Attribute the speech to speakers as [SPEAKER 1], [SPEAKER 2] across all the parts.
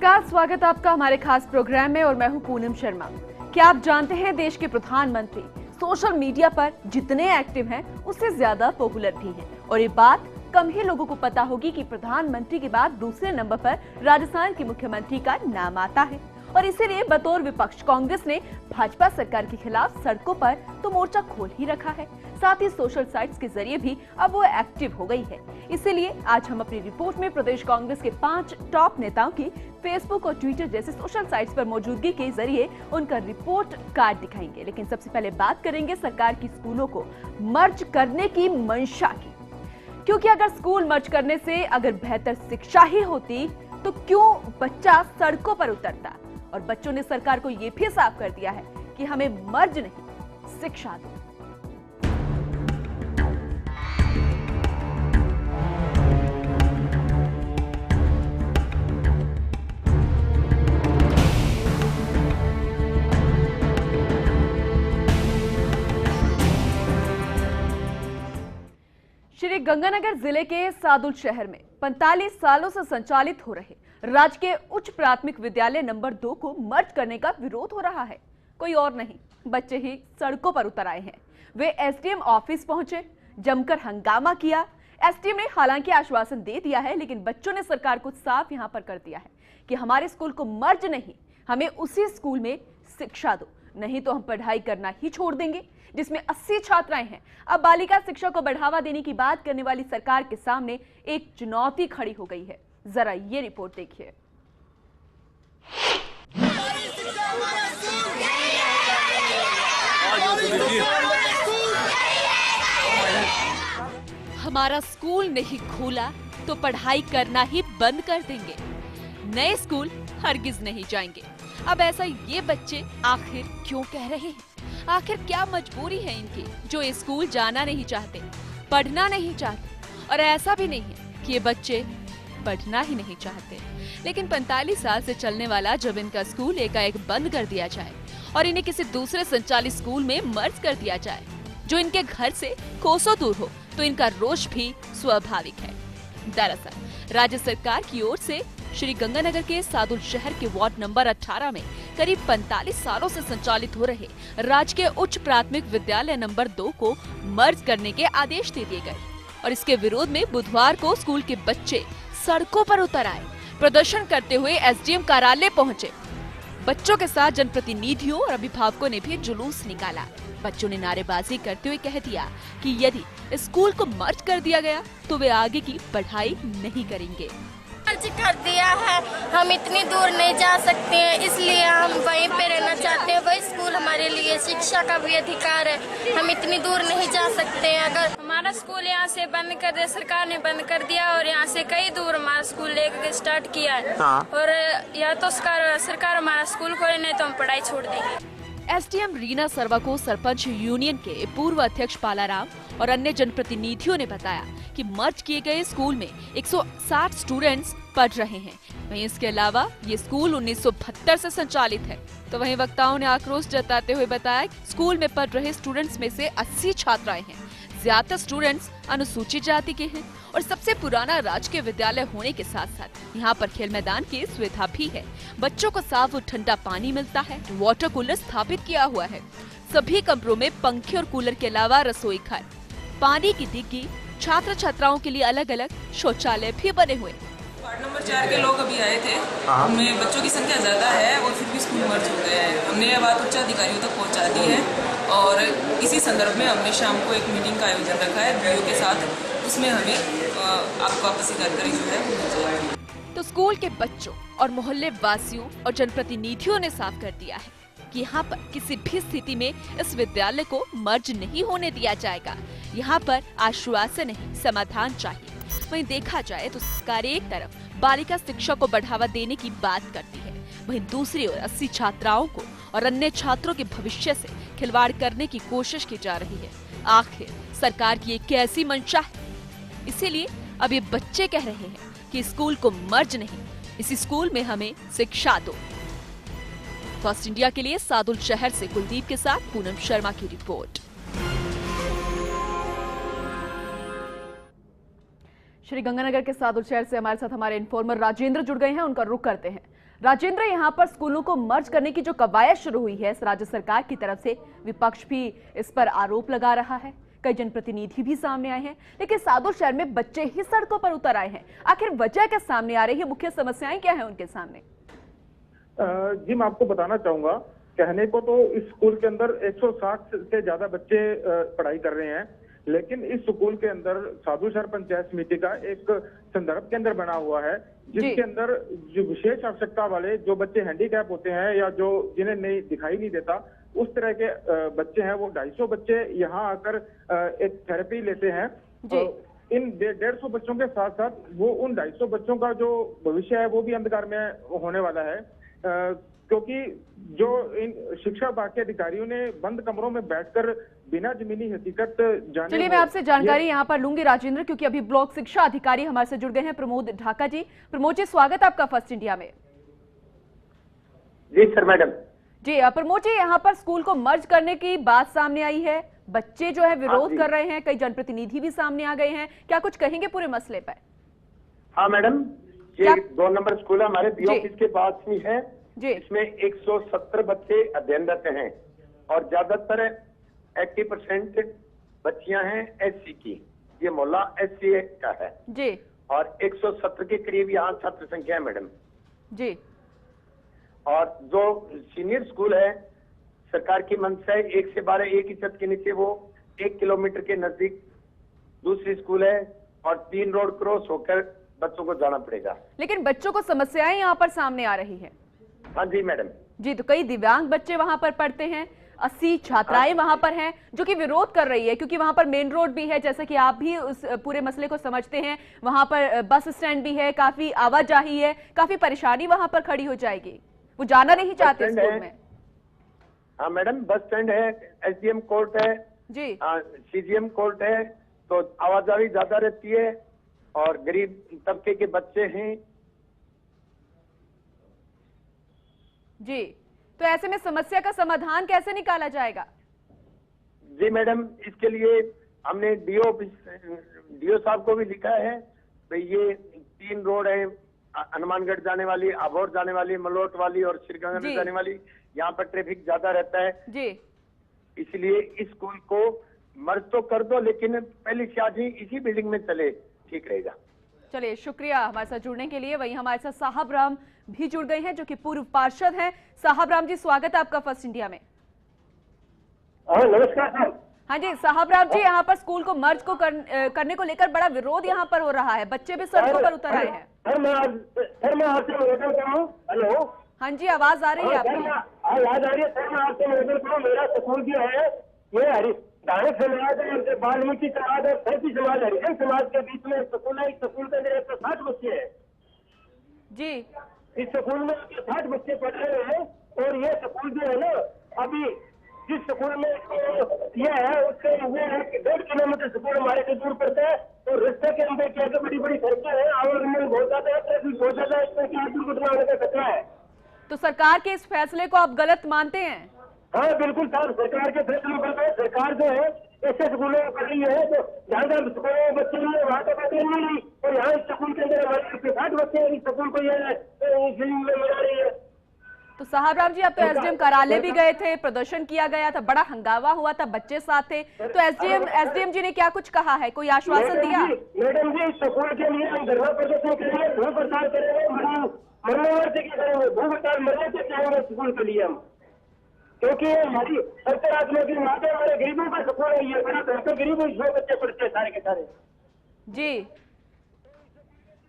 [SPEAKER 1] नमस्कार, स्वागत आपका हमारे खास प्रोग्राम में और मैं हूं पूनम शर्मा। क्या आप जानते हैं देश के प्रधानमंत्री सोशल मीडिया पर जितने एक्टिव हैं उससे ज्यादा पॉपुलर भी हैं और ये बात कम ही लोगों को पता होगी कि प्रधानमंत्री के बाद दूसरे नंबर पर राजस्थान के मुख्यमंत्री का नाम आता है और इसीलिए बतौर विपक्ष कांग्रेस ने भाजपा सरकार के खिलाफ सड़कों पर तो मोर्चा खोल ही रखा है, साथ ही सोशल साइट्स के जरिए भी अब वो एक्टिव हो गई है। इसीलिए आज हम अपनी रिपोर्ट में प्रदेश कांग्रेस के 5 टॉप नेताओं की फेसबुक और ट्विटर जैसे सोशल साइट्स पर मौजूदगी के जरिए उनका रिपोर्ट कार्ड दिखाएंगे। लेकिन सबसे पहले बात करेंगे सरकार की स्कूलों को मर्ज करने की मंशा की, क्योंकि अगर स्कूल मर्ज करने से अगर बेहतर शिक्षा ही होती तो क्यों बच्चा सड़कों पर उतरता। और बच्चों ने सरकार को यह भी साफ कर दिया है कि हमें मर्ज नहीं शिक्षा दो। श्री गंगानगर जिले के सादुल शहर में 45 सालों से संचालित हो रहे राजकीय उच्च प्राथमिक विद्यालय नंबर 2 को मर्ज करने का विरोध हो रहा है। कोई और नहीं, बच्चे ही सड़कों पर उतर आए हैं। वे एसडीएम ऑफिस पहुंचे, जमकर हंगामा किया। एसडीएम ने हालांकि आश्वासन दे दिया है, लेकिन बच्चों ने सरकार को साफ यहां पर कर दिया है कि हमारे स्कूल को मर्ज नहीं, हमें उसी स्कूल में शिक्षा दो, नहीं तो हम पढ़ाई करना ही छोड़ देंगे, जिसमें 80 छात्राएं हैं। अब बालिका शिक्षा को बढ़ावा देने की बात करने वाली सरकार के सामने एक चुनौती खड़ी हो गई है। जरा ये रिपोर्ट देखिए।
[SPEAKER 2] हमारा स्कूल नहीं खुला तो पढ़ाई करना ही बंद कर देंगे, नए स्कूल हरगिज नहीं जाएंगे। अब ऐसा ये बच्चे आखिर क्यों कह रहे हैं? आखिर क्या मजबूरी है इनकी जो ये स्कूल जाना नहीं चाहते, पढ़ना नहीं चाहते? और ऐसा भी नहीं है कि ये बच्चे पढ़ना ही नहीं चाहते, लेकिन 45 साल से चलने वाला जब इनका स्कूल एकाएक बंद कर दिया जाए और इन्हें किसी दूसरे संचालित स्कूल में मर्ज कर दिया जाए जो इनके घर से कोसों दूर हो, तो इनका रोष भी स्वाभाविक है। दरअसल राज्य सरकार की ओर से श्री गंगानगर के सादुल शहर के वार्ड नंबर 18 में करीब 45 सालों से संचालित हो रहे राजकीय उच्च प्राथमिक विद्यालय नंबर 2 को मर्ज करने के आदेश दे दिए गए और इसके विरोध में बुधवार को स्कूल के बच्चे सड़कों पर उतर आए, प्रदर्शन करते हुए एसडीएम कार्यालय पहुंचे। बच्चों के साथ जनप्रतिनिधियों और अभिभावकों ने भी जुलूस निकाला। बच्चों ने नारेबाजी करते हुए कह दिया कि यदि स्कूल को मर्ज कर दिया गया तो वे आगे की पढ़ाई नहीं करेंगे।
[SPEAKER 3] मर्ज कर दिया है, हम इतनी दूर नहीं जा सकते हैं, इसलिए हम वहीं पे रहना चाहते हैं। वही स्कूल हमारे लिए शिक्षा का भी अधिकार है, हम इतनी दूर नहीं जा सकते हैं। अगर हमारा स्कूल यहाँ से बंद कर दिया, सरकार ने बंद कर दिया और यहाँ से कई दूर हमारा स्कूल लेकर स्टार्ट किया है और या तो सरकार हमारा स्कूल खोले, नहीं तो हम पढ़ाई छोड़ देंगे।
[SPEAKER 2] एसडीएम रीना सर्वा को सरपंच यूनियन के पूर्व अध्यक्ष पालाराम और अन्य जनप्रतिनिधियों ने बताया कि मर्ज किए गए स्कूल में 160 स्टूडेंट्स पढ़ रहे हैं। वहीं इसके अलावा ये स्कूल 1972 से संचालित है। तो वहीं वक्ताओं ने आक्रोश जताते हुए बताया कि स्कूल में पढ़ रहे स्टूडेंट्स में से 80 छात्राएं हैं। ज्यादातर स्टूडेंट्स अनुसूचित जाति के हैं और सबसे पुराना राजकीय विद्यालय होने के साथ साथ यहाँ पर खेल मैदान की सुविधा भी है। बच्चों को साफ और ठंडा पानी मिलता है, वाटर कूलर स्थापित किया हुआ है। सभी कमरों में पंखे और कूलर के अलावा रसोई घर, पानी की डिग्गी, छात्र छात्राओं के लिए अलग अलग शौचालय भी बने हुए।
[SPEAKER 4] वार्ड नंबर 4 के लोग अभी आए थे, उनमें बच्चों की संख्या ज्यादा है और फिर भी स्कूल मर्ज हो गया है। हमने यह बात उच्च अधिकारियों तक पहुंचा दी है और इसी संदर्भ में हमने शाम को एक मीटिंग का आयोजन रखा है बीओ के साथ। उसमें हमें आपको वापसी जानकारी जो है वो मिल जाएगी।
[SPEAKER 2] तो स्कूल के बच्चों और मोहल्ले वासियों और जनप्रतिनिधियों ने साफ कर दिया है कि यहाँ पर किसी भी स्थिति में इस विद्यालय को मर्ज नहीं होने दिया जाएगा। यहाँ पर आश्वासन नहीं, समाधान चाहिए। वहीं देखा जाए तो सरकार एक तरफ बालिका शिक्षा को बढ़ावा देने की बात करती है, वहीं दूसरी ओर 80 छात्राओं को और अन्य छात्रों के भविष्य से खिलवाड़ करने की कोशिश की जा रही है। आखिर सरकार की एक कैसी मंशा है? इसीलिए अब ये बच्चे कह रहे हैं कि स्कूल को मर्ज नहीं, इसी स्कूल में हमें शिक्षा दो। फर्स्ट इंडिया के लिए सादुल शहर से कुलदीप के साथ पूनम शर्मा की रिपोर्ट।
[SPEAKER 1] श्री गंगानगर के सादुल शहर से हमारे साथ हमारे इन्फॉर्मर राजेंद्र जुड़ गए हैं, उनका रुख करते हैं। राजेंद्र, यहाँ पर स्कूलों को मर्ज करने की जो कवायद शुरू हुई है राज्य सरकार की तरफ से, विपक्ष भी इस पर आरोप लगा रहा है, कई जनप्रतिनिधि भी सामने आए हैं, लेकिन सादुल शहर में बच्चे ही सड़कों पर उतर आए हैं। आखिर वजह क्या सामने आ रही है, मुख्य समस्याएं क्या है उनके सामने?
[SPEAKER 5] जी, मैं आपको बताना चाहूंगा, कहने को तो इस स्कूल के अंदर 160 से ज्यादा बच्चे पढ़ाई कर रहे हैं, लेकिन इस स्कूल के अंदर सादुल शहर पंचायत समिति का एक संदर्भ केंद्र बना हुआ है, जिसके अंदर जो विशेष आवश्यकता वाले जो बच्चे हैंडीकैप होते हैं या जो जिन्हें नहीं दिखाई नहीं देता, उस तरह के बच्चे हैं, वो 250 बच्चे यहाँ आकर एक थेरेपी लेते हैं। इन 150 बच्चों के साथ साथ वो उन 250 बच्चों का जो भविष्य है वो भी अंधकार में होने वाला है, क्योंकि जो इन शिक्षा विभाग के अधिकारियों ने बंद कमरों में बैठकर बिना जमीनी हकीकत जाने।
[SPEAKER 1] चलिए, मैं आपसे जानकारी यहाँ पर लूंगी राजेंद्र, क्योंकि अभी ब्लॉक शिक्षा अधिकारी हमारे से जुड़ गए हैं, प्रमोद ढाका जी। प्रमोद जी, स्वागत आपका फर्स्ट इंडिया में।
[SPEAKER 6] जी सर मैडम।
[SPEAKER 1] जी प्रमोद जी, यहाँ पर स्कूल को मर्ज करने की बात सामने आई है, बच्चे जो है विरोध कर रहे हैं, कई जनप्रतिनिधि भी सामने आ गए हैं, क्या कुछ कहेंगे पूरे मसले पर?
[SPEAKER 6] हाँ मैडम, ये 2 नंबर स्कूल है हमारे बी ऑफिस के पास ही है
[SPEAKER 1] जी।
[SPEAKER 6] इसमें 170 बच्चे अध्ययनरत हैं और ज्यादातर 80% बच्चियां हैं एससी की। ये मोहल्ला एससी का है
[SPEAKER 1] जी, और
[SPEAKER 6] 170 के करीब यहाँ छात्र संख्या है मैडम
[SPEAKER 1] जी।
[SPEAKER 6] और जो सीनियर स्कूल है, सरकार की मंशा है 1 से 12 एक ही छत के नीचे, वो 1 किलोमीटर के नजदीक दूसरी स्कूल है और 3 रोड क्रॉस होकर बच्चों को जाना पड़ेगा।
[SPEAKER 1] लेकिन बच्चों को समस्याएं यहाँ पर सामने आ रही है।
[SPEAKER 6] हाँ जी मैडम
[SPEAKER 1] जी, तो कई दिव्यांग बच्चे वहां पर पढ़ते हैं, 80 छात्राएं वहां पर हैं जो कि विरोध कर रही है, क्योंकि वहां पर मेन रोड भी है, जैसा कि आप भी उस पूरे मसले को समझते हैं, वहां पर बस स्टैंड भी है, काफी आवाजाही है, काफी परेशानी वहां पर खड़ी हो जाएगी, वो जाना नहीं चाहते स्कूल में।
[SPEAKER 6] हाँ मैडम, बस स्टैंड है, एसडीएम कोर्ट है
[SPEAKER 1] जी,
[SPEAKER 6] सीजीएम कोर्ट है, तो आवाजाही ज्यादा रहती है और गरीब तबके के बच्चे हैं
[SPEAKER 1] जी। तो ऐसे में समस्या का समाधान कैसे निकाला जाएगा?
[SPEAKER 6] जी मैडम, इसके लिए हमने डीओ साहब को भी लिखा है, भाई ये 3 रोड है, हनुमानगढ़ जाने वाली, आभौर जाने वाली, मलोट वाली और श्रीगंगानगर जाने वाली, यहाँ पर ट्रैफिक ज्यादा रहता है
[SPEAKER 1] जी,
[SPEAKER 6] इसलिए इस स्कूल को मर्ज तो कर दो, लेकिन पहली शादी इसी बिल्डिंग में चले, ठीक रहेगा।
[SPEAKER 1] चलिए, शुक्रिया हमारे साथ जुड़ने के लिए। वहीं हमारे साथ साहब राम भी जुड़ गए हैं, जो कि पूर्व पार्षद हैं। साहब राम जी, स्वागत है आपका फर्स्ट इंडिया में।
[SPEAKER 6] नमस्कार सर।
[SPEAKER 1] हाँ जी साहब राम जी, यहाँ पर स्कूल को मर्ज को करने को लेकर बड़ा विरोध यहाँ पर हो रहा है, बच्चे भी सड़कों पर उतर आए हैं।
[SPEAKER 7] सर मैं आपसे निवेदन कर रहा हूँ। हेलो,
[SPEAKER 1] हाँ जी, आवाज आ रही है आपकी?
[SPEAKER 7] आवाज आ रही है सर, मैं आपसे निवेदन कर रहा हूँ। मेरा स्कूल जो है ये धार्मिक समाज है, वाल्मीकि समाज है, सैती समाज, हरिजन समाज के बीच में स्कूल है। इस स्कूल के अंदर 160 बच्चे हैं
[SPEAKER 1] जी।
[SPEAKER 7] इस स्कूल में 60 बच्चे पढ़ रहे हैं और ये स्कूल जो है ना, अभी जिस स्कूल में ये है उससे वो है कि 1.5 किलोमीटर स्कूल हमारे से दूर पड़ता है, तो रास्ते के अंदर क्या बड़ी बड़ी सड़कें हैं, आवागमन बहुत ज्यादा है, ट्रैफिक बहुत ज्यादा है, इसमें क्या दुर्घटना होने का खतरा है।
[SPEAKER 1] तो सरकार के इस फैसले को आप गलत मानते हैं?
[SPEAKER 7] हाँ बिल्कुल सर, सरकार के फैसले पर सरकार जो है ऐसे स्कूलों में कर रही है, तो जहाँ जहाँ स्कूलों में बच्चे नहीं है वहाँ तो बच्चे नहीं रही, और यहाँ इस स्कूल के अंदर हमारे 60 बच्चे हैं, इस स्कूल को ये मिला रही है।
[SPEAKER 1] तो साहब राम जी, आप तो एसडीएम कार्यालय भी गए थे, प्रदर्शन किया गया था, बड़ा हंगामा हुआ था, बच्चे साथ थे, तो एसडीएम जी ने क्या कुछ कहा है, कोई आश्वासन दिया?
[SPEAKER 7] मैडम जी, स्कूल के लिए हम धरना प्रदर्शन करेंगे, भू प्रचार करेंगे, मरने से क्या करेंगे, भू प्रचार मरने से चाहेंगे स्कूल के लिए हम, क्योंकि हमारी अंतरात्मा की माता हमारे गरीबों का स्कूल है, ये बड़ा बेहतर गरीबों के बच्चे पढ़ते हैं सारे के सारे
[SPEAKER 1] जी।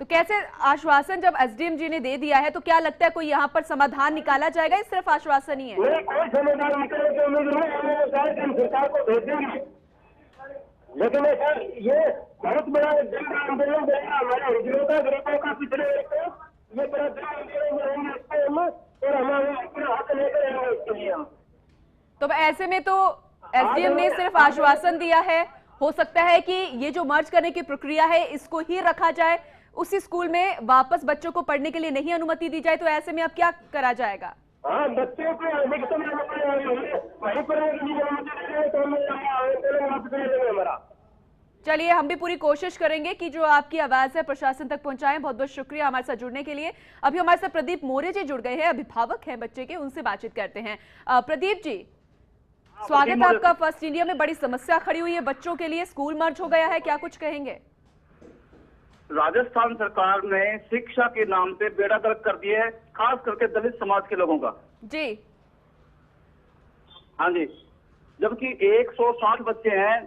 [SPEAKER 1] तो कैसे आश्वासन जब एसडीएम जी ने दे दिया है, तो क्या लगता है कोई यहाँ पर समाधान निकाला जाएगा, या सिर्फ आश्वासन ही है?
[SPEAKER 7] नहीं, कोई समाधान निकालने की उम्मीद नहीं है, हम सरकार को भेज देंगे, लेकिन सर ये बहुत बड़ा जन आंदोलन रहेगा हमारे हरिजनों का, गरीबों का, पिछड़े ये बड़ा जन आंदोलन रहेंगे और हमारे अपना हक लेकर आएंगे इसके लिए हम।
[SPEAKER 1] तो ऐसे में तो एसडीएम ने सिर्फ आश्वासन दिया है, हो सकता है कि ये जो मर्ज करने की प्रक्रिया है इसको ही रखा जाए, उसी स्कूल में वापस बच्चों को पढ़ने के लिए नहीं अनुमति दी जाए, तो ऐसे में अब क्या करा जाएगा?
[SPEAKER 7] हाँ, बच्चों को अधिकतम वहीं पर हमारा
[SPEAKER 1] चलिए, हम भी पूरी कोशिश करेंगे कि जो आपकी आवाज है प्रशासन तक पहुंचाएं। बहुत बहुत शुक्रिया हमारे साथ जुड़ने के लिए। अभी हमारे साथ प्रदीप मौर्य जी जुड़ गए हैं, अभिभावक हैं बच्चे के, उनसे बातचीत करते हैं। प्रदीप जी, स्वागत है आपका। फर्स्ट इंडिया में बड़ी समस्या खड़ी हुई है बच्चों के लिए, स्कूल मर्ज हो गया है, क्या कुछ कहेंगे?
[SPEAKER 8] राजस्थान सरकार ने शिक्षा के नाम पे बेड़ा गर्क कर दिया है, खास करके दलित समाज के लोगों का।
[SPEAKER 1] जी
[SPEAKER 8] हाँ जी, जबकि 160 बच्चे हैं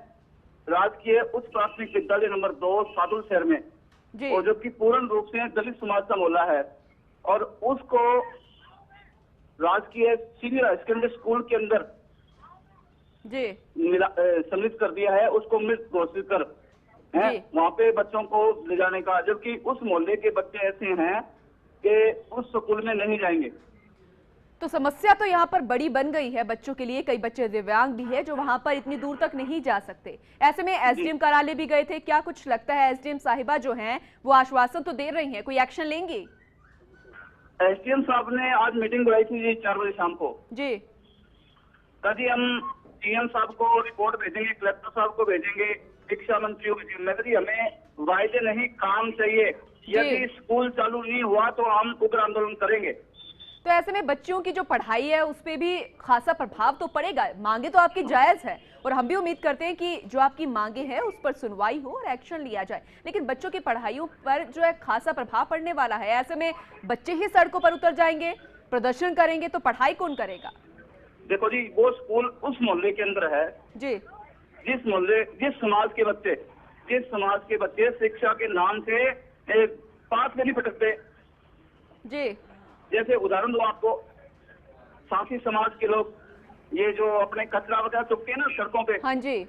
[SPEAKER 8] राजकीय उच्च प्राथमिक विद्यालय नंबर 2 सादुल शहर में
[SPEAKER 1] जी,
[SPEAKER 8] और जबकि पूर्ण रूप से दलित समाज का मोहल्ला है, और उसको राजकीय सीनियर हाई सेकेंडरी स्कूल के अंदर
[SPEAKER 1] जी
[SPEAKER 8] सम्मिलित कर दिया है, उसको मृत घोषित कर है वहाँ पे बच्चों को ले जाने का। जबकि उस मोहल्ले के बच्चे ऐसे हैं कि उस स्कूल में नहीं जाएंगे।
[SPEAKER 1] तो समस्या तो यहाँ पर बड़ी बन गई है बच्चों के लिए। कई बच्चे दिव्यांग भी है जो वहाँ पर इतनी दूर तक नहीं जा सकते। ऐसे में एसडीएम कार्यालय भी गए थे, क्या कुछ लगता है एसडीएम साहिबा जो हैं वो आश्वासन तो दे रही हैं, कोई एक्शन लेंगी?
[SPEAKER 8] एसडीएम साहब ने आज मीटिंग बुलाई थी जी 4 बजे शाम को
[SPEAKER 1] जी।
[SPEAKER 8] कभी हम सीएम साहब को रिपोर्ट भेजेंगे, कलेक्टर साहब को भेजेंगे, शिक्षा मंत्री को भेजेंगे। हमें वायदे नहीं, काम चाहिए। यदि स्कूल चालू नहीं हुआ तो हम उग्र आंदोलन करेंगे।
[SPEAKER 1] तो ऐसे में बच्चों की जो पढ़ाई है उस पर भी खासा प्रभाव तो पड़ेगा। मांगे तो आपकी जायज है और हम भी उम्मीद करते हैं कि जो आपकी मांगे हैं उस पर सुनवाई हो और एक्शन लिया जाए, लेकिन बच्चों की पढ़ाइयों पर जो है खासा प्रभाव पड़ने वाला है। ऐसे में बच्चे ही सड़कों पर उतर जाएंगे, प्रदर्शन करेंगे, तो पढ़ाई कौन करेगा?
[SPEAKER 8] देखो जी, वो स्कूल उस मोहल्ले के अंदर है
[SPEAKER 1] जी,
[SPEAKER 8] जिस समाज के बच्चे शिक्षा के नाम से पास में नहीं भटकते।
[SPEAKER 1] जी
[SPEAKER 8] जैसे उदाहरण दूं आपको, साथी समाज के लोग ये जो अपने कचरा वगैरह चुकते हैं ना सड़कों पे,
[SPEAKER 1] हाँ जी,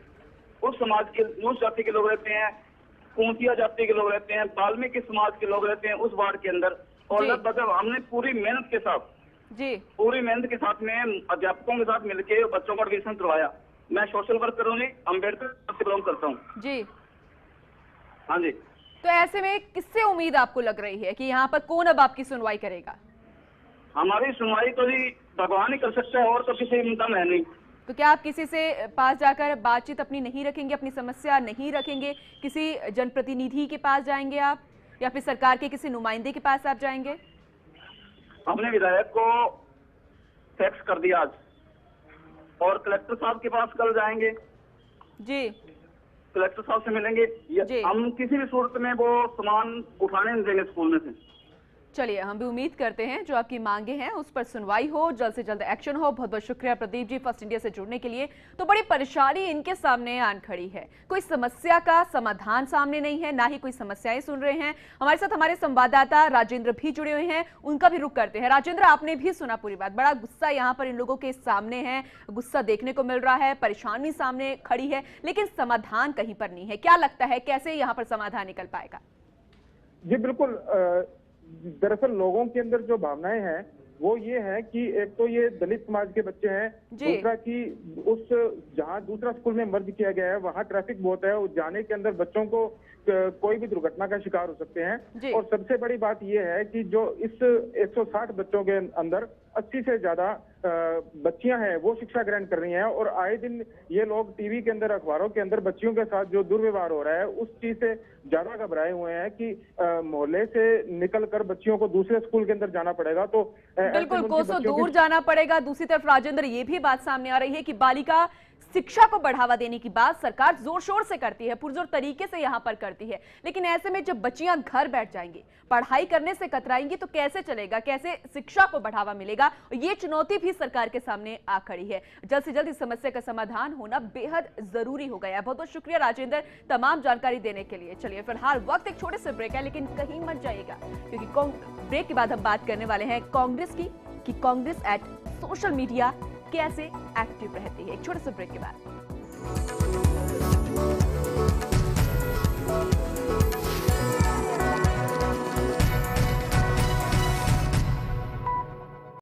[SPEAKER 8] उस समाज के उस जाति के लोग रहते हैं, कुंतिया जाति के लोग रहते हैं, वाल्मीकि समाज के लोग रहते हैं उस वार्ड के अंदर। और लगभग हमने पूरी मेहनत के साथ में अध्यापकों के साथ मिलकर बच्चों का एडमिशन करवाया। मैं सोशल वर्क करूँ जी, अम्बेडकर से बिलोंग करता हूँ
[SPEAKER 1] जी।
[SPEAKER 8] हाँ जी।
[SPEAKER 1] तो ऐसे में किससे उम्मीद आपको लग रही है कि यहाँ पर कौन अब आपकी सुनवाई करेगा?
[SPEAKER 8] हमारी सुनवाई तो जी भगवान ही कर सकता है, और तो किसी दम है नहीं।
[SPEAKER 1] तो क्या आप किसी से पास जाकर बातचीत अपनी नहीं रखेंगे, अपनी समस्या नहीं रखेंगे? किसी जनप्रतिनिधि के पास जाएंगे आप, या फिर सरकार के किसी नुमाइंदे के पास आप जाएंगे?
[SPEAKER 8] हमने विधायक को फैक्स कर दिया आज, और कलेक्टर साहब के पास कल जाएंगे
[SPEAKER 1] जी,
[SPEAKER 8] कलेक्टर साहब से मिलेंगे। हम किसी भी सूरत में वो सामान उठाने नहीं देंगे स्कूल में से।
[SPEAKER 1] चलिए, हम भी उम्मीद करते हैं जो आपकी मांगे हैं उस पर सुनवाई हो, जल्द से जल्द एक्शन हो। बहुत बहुत शुक्रिया प्रदीप जी फर्स्ट इंडिया से जुड़ने के लिए। तो बड़ी परेशानी इनके सामने आन खड़ी है, कोई समस्या का समाधान सामने नहीं है, ना ही कोई समस्याएं सुन रहे हैं। हमारे साथ हमारे संवाददाता राजेंद्र भी जुड़े हुए हैं, उनका भी रुख करते हैं। राजेंद्र, आपने भी सुना पूरी बात, बड़ा गुस्सा यहाँ पर इन लोगों के सामने है, गुस्सा देखने को मिल रहा है, परेशानी सामने खड़ी है, लेकिन समाधान कहीं पर नहीं है। क्या लगता है कैसे यहाँ पर समाधान निकल पाएगा?
[SPEAKER 5] जी बिल्कुल, दरअसल लोगों के अंदर जो भावनाएं हैं वो ये है कि एक तो ये दलित समाज के बच्चे हैं, दूसरा कि उस जहां दूसरा स्कूल में मर्ज किया गया है वहां ट्रैफिक बहुत है, उस जाने के अंदर बच्चों को कोई भी दुर्घटना का शिकार हो सकते हैं। और सबसे बड़ी बात यह है कि जो इस 160 बच्चों के अंदर 80 से ज्यादा बच्चियां हैं वो शिक्षा ग्रहण कर रही हैं, और आए दिन ये लोग टीवी के अंदर, अखबारों के अंदर बच्चियों के साथ जो दुर्व्यवहार हो रहा है उस चीज से ज्यादा घबराए हुए हैं कि मोहल्ले से निकलकर बच्चियों को दूसरे स्कूल के अंदर जाना पड़ेगा। तो
[SPEAKER 1] बिल्कुल कोसों दूर जाना पड़ेगा। दूसरी तरफ राजेंद्र, ये भी बात सामने आ रही है कि बालिका शिक्षा को बढ़ावा देने की बात सरकार जोर शोर से करती है, पुरजोर तरीके से यहाँ पर करती है, लेकिन ऐसे में जब बच्चियां घर बैठ जाएंगी, पढ़ाई करने से कतराएंगी, तो कैसे चलेगा, कैसे शिक्षा को बढ़ावा मिलेगा? ये चुनौती भी सरकार के सामने आ खड़ी है। जल्द से जल्द इस समस्या का समाधान होना बेहद जरूरी हो गया है। बहुत बहुत शुक्रिया राजेंद्र तमाम जानकारी देने के लिए। चलिए फिलहाल वक्त एक छोटे से ब्रेक है, लेकिन कहीं मत जाइएगा, क्योंकि ब्रेक के बाद हम बात करने वाले हैं कांग्रेस की, कि कांग्रेस एट सोशल मीडिया कैसे एक्टिव रहती है। एक छोटे से ब्रेक के बाद।